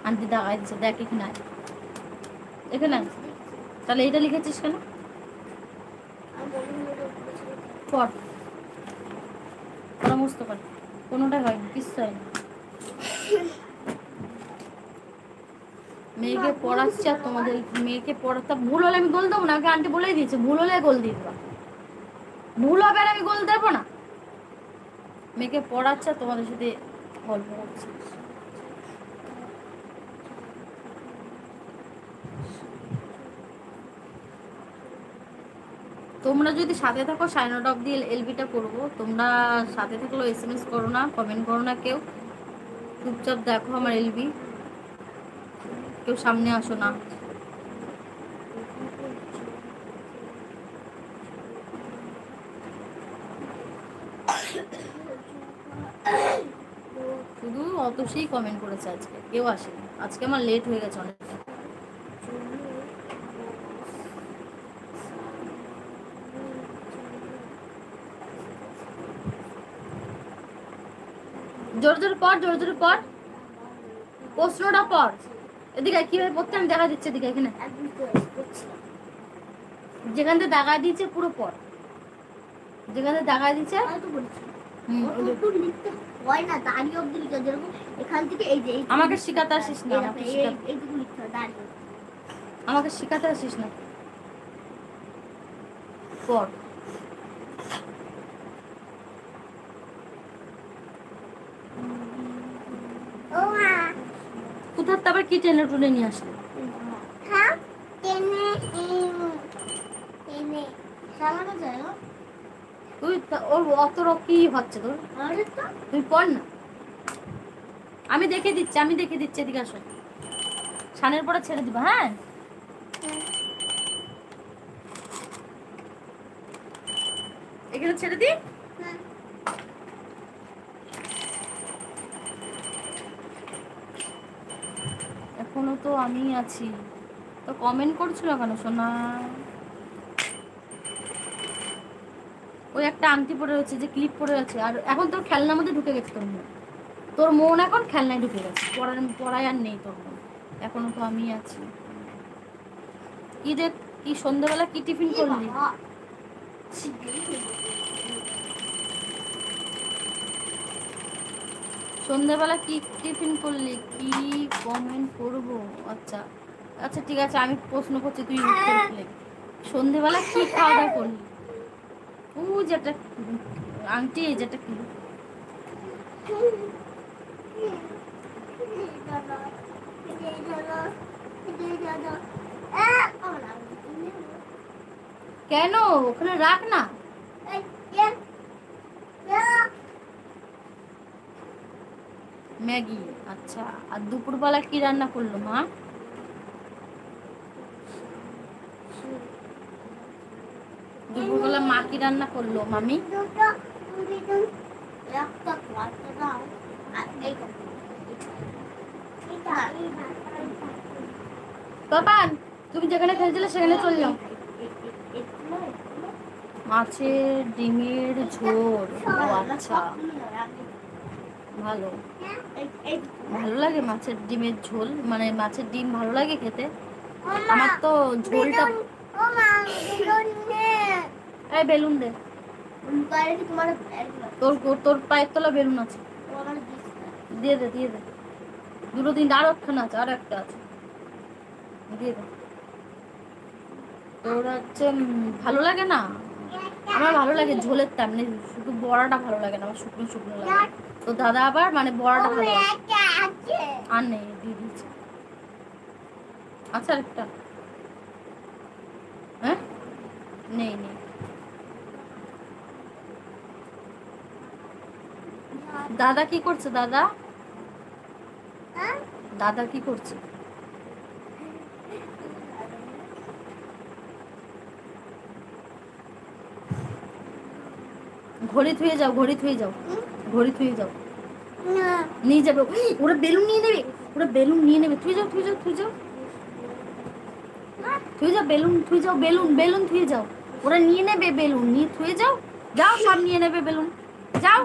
Aunty দাগাই দিচ্ছে, দেখ এখানে আয়, এখানে আয়। তাহলে এটা লিখেছিস কেন? পড়, পরামর্শ কর, কোনোটাই হয়নি, কিচ্ছু হয়নি। মেয়েকে পড়াচ্ছি আর তোমাদের মেয়েকে পড়াতে ভুল হলে আমি গোল দেবো না, আমাকে আন্টি বলেই দিয়েছে ভুল হলে গোল দিয়ে দেবো, ভুল হবে আর আমি গোল দেবো না। মেয়েকে পড়াচ্ছে তোমাদের সাথে গল্প করছি। তোমরা যদি সাথে থাকো 9:30 অবধি এলবিটা করবো, তোমরা সাথে থাকলেও SMS করো না, কমেন্ট করো না, কেউ চুপচাপ দেখো আমার এলবি, কেউ সামনে আসো না। শুধু অতসেই কমেন্ট করেছে, আজকে কেউ আসেনি, আজকে আমার লেট হয়ে গেছে অনেকটা। জোরে জোরে পড়, জোরে জোরে পড়, প্রশ্নটা পড়। এদিকে কিভাবে পড়তে আমি দেখা দিচ্ছি, এদিকে এখানে যেখান থেকে দাগা দিয়েছে পুরো পড়, যেখান থেকে দাগা দিয়েছে আমাকে শিখাতে আসিস না, আমাকে শিখাতে আসিস না, পড়। কোথার তারপর কি টেনে টুনে নিয়ে আসলে? তুই ওর অত কি হচ্ছে তোর, তুই পড় না, আমি দেখে দিচ্ছি, আমি দেখে দিচ্ছি, এদিকে আসো, সানের পরে ছেড়ে দিব। হ্যাঁ এখানে ছেড়ে দি, এখনো তো আমি আছি, তো কমেন্ট করছিল কেন সোনা? ওই একটা আংটি পরে রয়েছে, যে ক্লিপ পরে আছে, আর এখন তোর খেলনার মধ্যে ঢুকে গেছে তোর মন, তোর মন এখন খেলনায় ঢুকে গেছে, পড়ায় আর নেই তোর মন, এখনো তো আমি আছি। কি রে, কি সন্ধ্যাবেলা কি টিফিন করলি? সন্ধ্যাবেলা কি টিফিন করলি, কি কমেন্ট করবো? আচ্ছা আচ্ছা ঠিক আছে, আমি প্রশ্ন করছি, তুই উত্তর দিলে। সন্ধ্যাবেলা কি খাওয়া দাওয়া করলি? ও যেটা আংটি, যেটা কি কেন ওখানে রাখ না, ম্যাগি। আচ্ছা, আর দুপুরবেলা কি রান্না করলো মা? দুপুরবেলা মা কি রান্না করলো মামি? বাবান তুমি যেখানে খেলছিলে সেখানে চলে যাও। মাছের ডিমের ঝোল, ও আচ্ছা, ভালো, ভালো লাগে মাছের ডিমের ঝোল, মানে মাছের ডিম ভালো লাগে খেতে। আমার তো ঝোলটা, এই বেলুন দে, তোর তোর পায়ের তলা বেলুন আছে, দিয়ে দে দিয়ে দে, দুটো দিন আরো একখানা আছে, আরো একটা আছে, দিয়ে দে। তোর হচ্ছে ভালো লাগে না, আমার ভালো লাগে ঝোলের তেমনি, শুধু বড়াটা ভালো লাগে না, আমার শুকনো শুকনো লাগে। তো দাদা আবার মানে বড়াটা ভালো লাগে। আর নেই, দিয়ে দিয়েছে। আচ্ছা একটা, হ্যাঁ নেই নেই। দাদা কি করছে? দাদা দাদা কি করছে? ঘড়ি থুয়ে যাও, ঘড়ি থুয়ে যাও, ঘড়ি থুয়ে যাও, নিয়ে যাবে ওরা, বেলুন নিয়ে নেবে, ওরা বেলুন নিয়ে নেবে, থুয়ে যাও থুয়ে যাও থুয়ে যাও থুয়ে যাও, বেলুন থুয়ে যাও, বেলুন বেলুন থুয়ে যাও, ওরা নিয়ে নেবে বেলুন, নিয়ে থুয়ে যাও, যাও সব নিয়ে নেবে বেলুন, যাও।